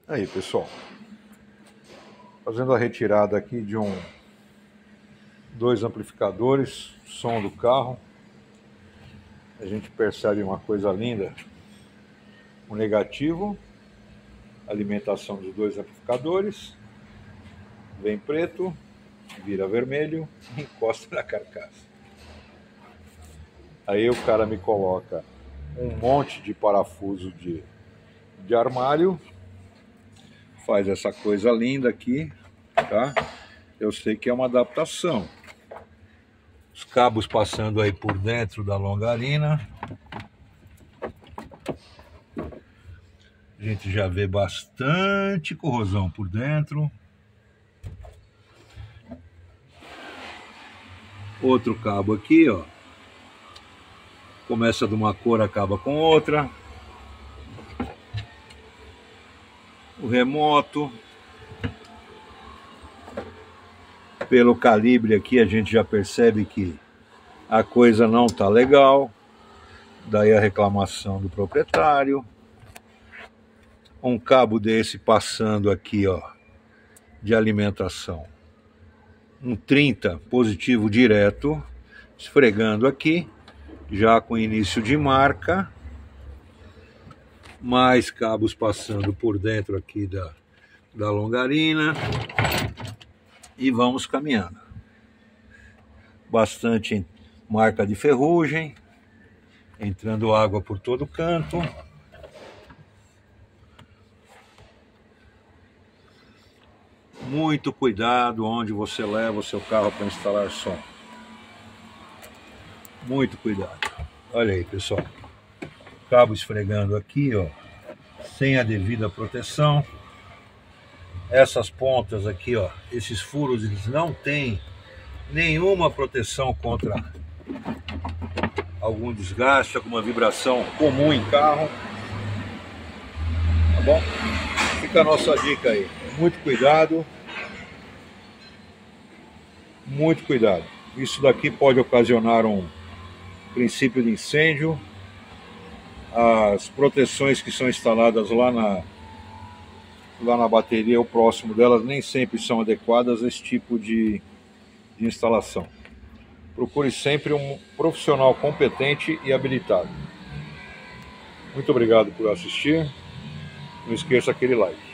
Aí, pessoal, fazendo a retirada aqui de dois amplificadores, som do carro. A gente percebe uma coisa linda, o negativo, alimentação dos dois amplificadores, vem preto, vira vermelho e encosta na carcaça. Aí o cara me coloca um monte de parafuso de armário, faz essa coisa linda aqui, tá? Eu sei que é uma adaptação. Os cabos passando aí por dentro da longarina. A gente já vê bastante corrosão por dentro. Outro cabo aqui, ó. Começa de uma cor, acaba com outra. O remoto. Pelo calibre aqui a gente já percebe que a coisa não tá legal. Daí a reclamação do proprietário. Um cabo desse passando aqui, ó, de alimentação. Um 30 positivo direto, esfregando aqui, já com início de marca. Mais cabos passando por dentro aqui da longarina. E vamos caminhando. Bastante marca de ferrugem. Entrando água por todo canto. Muito cuidado onde você leva o seu carro para instalar som. Muito cuidado. Olha aí, pessoal. Cabo esfregando aqui, ó, sem a devida proteção. Essas pontas aqui, ó, esses furos, eles não têm nenhuma proteção contra algum desgaste, alguma vibração comum em carro. Tá bom? Fica a nossa dica aí. Muito cuidado. Muito cuidado. Isso daqui pode ocasionar um princípio de incêndio. As proteções que são instaladas lá na bateria ou próximo delas nem sempre são adequadas a esse tipo de instalação. Procure sempre um profissional competente e habilitado. Muito obrigado por assistir. Não esqueça aquele like.